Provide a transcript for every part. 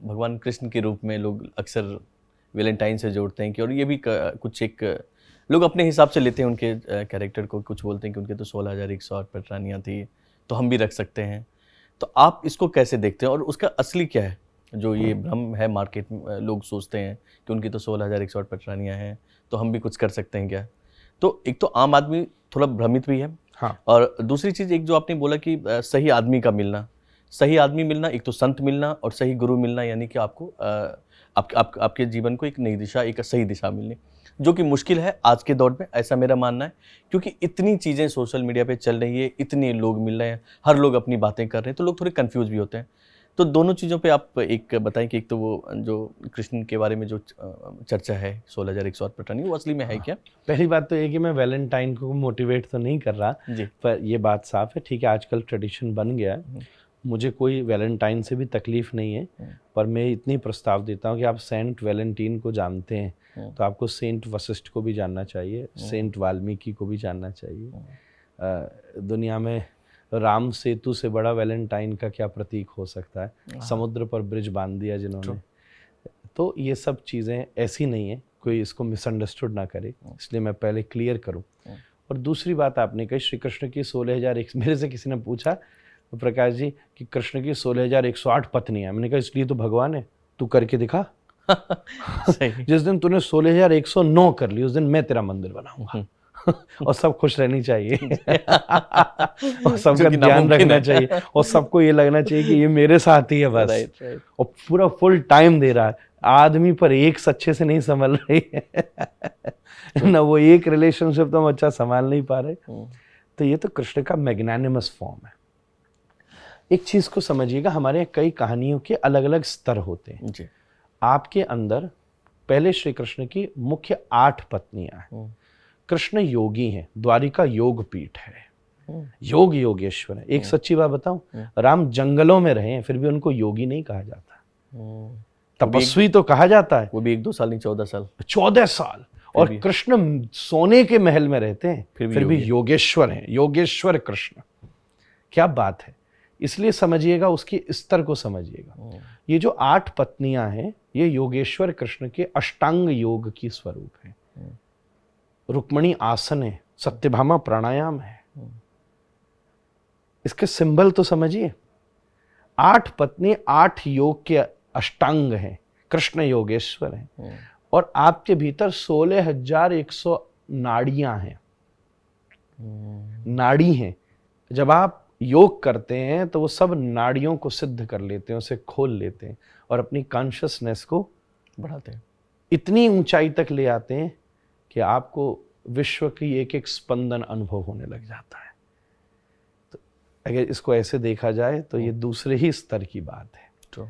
भगवान कृष्ण के रूप में लोग अक्सर वैलेंटाइन से जोड़ते हैं कि, और ये भी कुछ एक लोग अपने हिसाब से लेते हैं उनके कैरेक्टर को, कुछ बोलते हैं कि उनके तो 16,108 पटरानियाँ थी तो हम भी रख सकते हैं। तो आप इसको कैसे देखते हैं और उसका असली क्या है? जो ये भ्रम है मार्केट में, लोग सोचते हैं कि उनकी तो 16,108 पटरानियाँ हैं तो हम भी कुछ कर सकते हैं क्या? तो एक तो आम आदमी थोड़ा भ्रमित भी है। हाँ। और दूसरी चीज़ एक जो आपने बोला कि सही आदमी का मिलना, सही आदमी मिलना, एक तो संत मिलना और सही गुरु मिलना, यानी कि आपको आपके जीवन को एक नई दिशा, एक सही दिशा मिलनी, जो कि मुश्किल है आज के दौर में, ऐसा मेरा मानना है। क्योंकि इतनी चीज़ें सोशल मीडिया पे चल रही है, इतने लोग मिल रहे हैं, हर लोग अपनी बातें कर रहे हैं, तो लोग थोड़े कंफ्यूज भी होते हैं। तो दोनों चीज़ों पे आप एक बताएं कि एक तो वो जो कृष्ण के बारे में जो चर्चा है 16,108 पटरानी, वो असली में है क्या? पहली बात तो ये कि मैं वैलेंटाइन को मोटिवेट तो नहीं कर रहा जी। पर ये बात साफ है, ठीक है, आजकल ट्रेडिशन बन गया है, मुझे कोई वैलेंटाइन से भी तकलीफ नहीं है, पर मैं इतनी प्रस्ताव देता हूँ कि आप सेंट वैलेंटीन को जानते हैं तो आपको सेंट वशिष्ठ को भी जानना चाहिए, सेंट वाल्मीकि को भी जानना चाहिए। दुनिया में राम सेतु से बड़ा वैलेंटाइन का क्या प्रतीक हो सकता है, समुद्र पर ब्रिज बांध दिया जिन्होंने। तो ये सब चीज़ें ऐसी नहीं है, कोई इसको मिसअंडरस्टूड ना करे, इसलिए मैं पहले क्लियर करूं। और दूसरी बात आपने कही श्री कृष्ण की 16,001, मेरे से किसी ने पूछा तो प्रकाश जी कि कृष्ण की 16,108 पत्नियां, मैंने कहा इसलिए तो भगवान है, तू करके दिखा। जिस दिन तूने 16,109 कर ली उस दिन मैं तेरा मंदिर बनाऊंगा। और सब खुश रहनी चाहिए और सबका ध्यान रखना चाहिए और सबको ये लगना चाहिए कि ये मेरे साथ ही है बस। right. और पूरा फुल टाइम दे रहा है, आदमी पर एक अच्छे से नहीं संभल रही है ना, वो एक रिलेशनशिप तो हम अच्छा संभाल नहीं पा रहे। तो ये तो कृष्ण का मैग्नानिमस फॉर्म है। एक चीज को समझिएगा, हमारे यहाँ कई कहानियों के अलग अलग स्तर होते हैं जी। आपके अंदर पहले श्री कृष्ण की मुख्य 8 पत्नियां हैं। कृष्ण योगी हैं, द्वारिका योग पीठ है, योग योगेश्वर है। एक सच्ची बात बताऊं, राम जंगलों में रहे हैं फिर भी उनको योगी नहीं कहा जाता, तपस्वी तो कहा जाता है। वो भी 1-2 साल नहीं, 14 साल। 14 साल। और कृष्ण सोने के महल में रहते हैं फिर भी योगेश्वर हैं, योगेश्वर कृष्ण। क्या बात है। इसलिए समझिएगा, उसके स्तर को समझिएगा। ये जो 8 पत्नियां हैं ये योगेश्वर कृष्ण के अष्टांग योग की स्वरूप है। रुक्मणी आसन है, सत्यभामा प्राणायाम है। इसके सिंबल तो समझिए, 8 पत्नी 8 योग के अष्टांग हैं, कृष्ण योगेश्वर हैं। और आपके भीतर 16,100 नाड़ियां हैं, नाड़ी हैं। जब आप योग करते हैं तो वो सब नाड़ियों को सिद्ध कर लेते हैं, उसे खोल लेते हैं और अपनी कॉन्शियसनेस को बढ़ाते हैं, इतनी ऊंचाई तक ले आते हैं कि आपको विश्व की एक एक स्पंदन अनुभव होने लग जाता है। तो अगर इसको ऐसे देखा जाए तो ये दूसरे ही स्तर की बात है। तो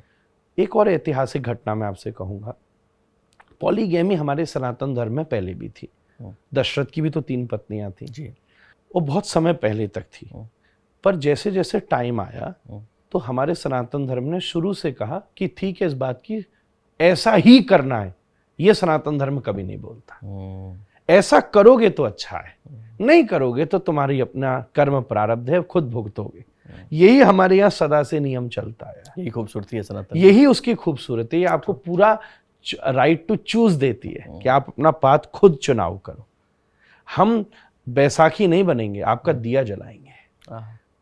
एक और ऐतिहासिक घटना मैं आपसे कहूंगा, पॉलीगैमी हमारे सनातन धर्म में पहले भी थी। दशरथ की भी तो 3 पत्नियां थी जी, वो बहुत समय पहले तक थी। पर जैसे जैसे टाइम आया तो हमारे सनातन धर्म ने शुरू से कहा कि ठीक है, इस बात की ऐसा ही करना है। ये सनातन धर्म कभी नहीं बोलता ऐसा करोगे तो अच्छा है, नहीं करोगे तो तुम्हारी अपना कर्म प्रारब्ध है, खुद भुगतोगे। यही हमारे यहाँ सदा से नियम चलता है। यही खूबसूरती है सनातन, यही उसकी खूबसूरती है। आपको पूरा राइट टू चूज देती है कि आप अपना पाथ खुद चुनाव करो। हम बैसाखी नहीं बनेंगे, आपका दिया जलाएंगे।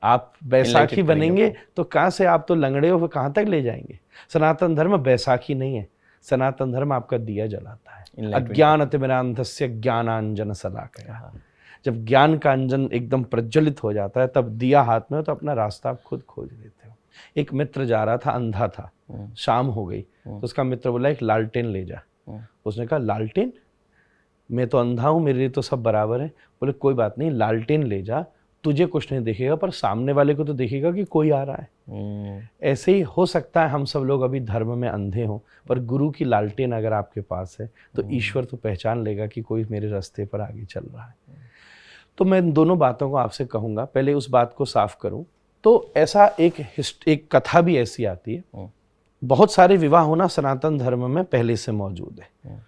आप बैसाखी बनेंगे तो कहां से, आप तो लंगड़े हो, कहां तक ले जाएंगे। सनातन धर्म बैसाखी नहीं है, सनातन धर्म आपका दिया जलाता है। अज्ञानतिमिरान्धस्य ज्ञानांजन शलाकया। जब ज्ञान का अंजन एकदम प्रज्वलित हो जाता है तब दिया हाथ में हो तो अपना रास्ता आप खुद खोज लेते हो। एक मित्र जा रहा था, अंधा था, शाम हो गई तो उसका मित्र बोला एक लालटेन ले जा। उसने कहा लालटेन, मैं तो अंधा हूं, मेरे लिए तो सब बराबर है। बोले कोई बात नहीं, लालटेन ले जा, तुझे कुछ नहीं दिखेगा पर सामने वाले को तो दिखेगा कि कोई आ रहा है। ऐसे ही हो सकता है हम सब लोग अभी धर्म में अंधे हों, पर गुरु की लालटेन अगर आपके पास है तो ईश्वर तो पहचान लेगा कि कोई मेरे रास्ते पर आगे चल रहा है। तो मैं दोनों बातों को आपसे कहूंगा, पहले उस बात को साफ करूं तो ऐसा एक कथा भी ऐसी आती है। बहुत सारे विवाह होना सनातन धर्म में पहले से मौजूद है,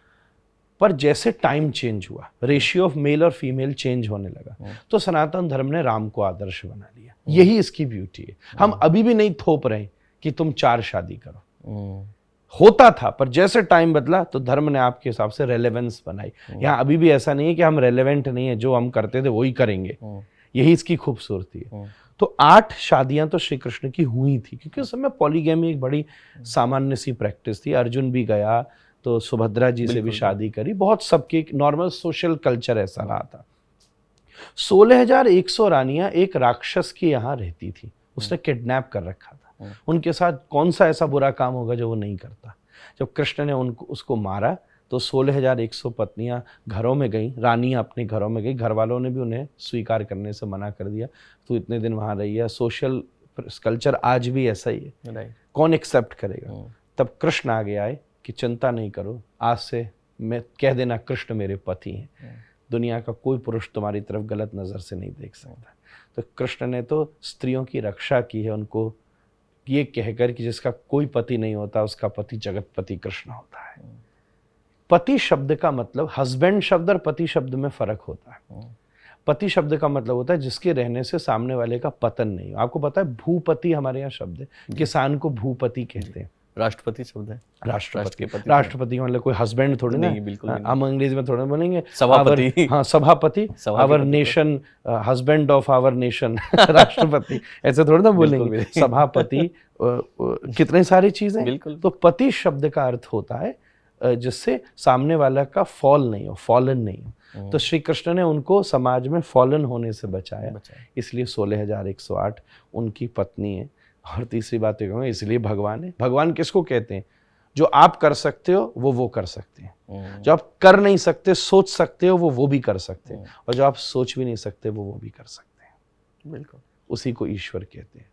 पर जैसे टाइम चेंज हुआ, रेशियो ऑफ मेल और फीमेल चेंज होने लगा, तो सनातन धर्म ने राम को आदर्श बना लिया। यही इसकी ब्यूटी है। हम अभी भी नहीं थोप रहे कि तुम 4 शादी करो, होता था, पर जैसे टाइम बदला तो धर्म ने आपके हिसाब से रेलेवेंस बनाई। यहाँ अभी भी ऐसा नहीं है कि हम रेलेवेंट नहीं है, जो हम करते थे वही करेंगे, यही इसकी खूबसूरती है। तो 8 शादियां तो श्री कृष्ण की हुई थी, क्योंकि उस समय पॉलीगैमी एक बड़ी सामान्य सी प्रैक्टिस थी। अर्जुन भी गया तो सुभद्रा जी से भी शादी करी, बहुत सबके नॉर्मल सोशल कल्चर ऐसा रहा था। 16,100 रानियां एक राक्षस की यहाँ रहती थी, उसने किडनैप कर रखा था। उनके साथ कौन सा ऐसा बुरा काम होगा जो वो नहीं करता। जब कृष्ण ने उसको मारा तो 16,100 पत्नियां घरों में गई, रानियां अपने घरों में गई, घर वालों ने भी उन्हें स्वीकार करने से मना कर दिया। तो इतने दिन वहां रही है। सोशल कल्चर आज भी ऐसा ही है, कौन एक्सेप्ट करेगा। तब कृष्ण आगे आए कि चिंता नहीं करो, आज से मैं कह देना कृष्ण मेरे पति हैं, दुनिया का कोई पुरुष तुम्हारी तरफ गलत नजर से नहीं देख सकता। तो कृष्ण ने तो स्त्रियों की रक्षा की है, उनको ये कहकर कि जिसका कोई पति नहीं होता उसका पति जगतपति कृष्ण होता है। पति शब्द का मतलब, हस्बैंड शब्द और पति शब्द में फर्क होता है। पति शब्द का मतलब होता है जिसके रहने से सामने वाले का पतन नहीं हो। आपको पता है भूपति हमारे यहाँ शब्द है, किसान को भूपति कहते हैं। राष्ट्रपति शब्द है, राष्ट्रपति राष्ट्रपति मतलब कोई हस्बैंड थोड़ी ना, बिल्कुल हम अंग्रेजी में थोड़ा बोलेंगे सभापति। हाँ सभापति, our nation, husband of our nation, राष्ट्रपति ऐसे थोड़ा ना बोलेंगे, सभापति, कितने सारी चीजें। तो पति शब्द का अर्थ होता है जिससे सामने वाला का फॉल नहीं हो, फॉलन नहीं हो। तो श्री कृष्ण ने उनको समाज में फॉलन होने से बचाया, इसलिए 16,108 उनकी पत्नी है। और तीसरी बात ये कहूँगा, इसलिए भगवान है। भगवान किसको कहते हैं? जो आप कर सकते हो वो कर सकते हैं, जो आप कर नहीं सकते सोच सकते हो वो भी कर सकते हैं, और जो आप सोच भी नहीं सकते वो भी कर सकते हैं। बिल्कुल, उसी को ईश्वर कहते हैं।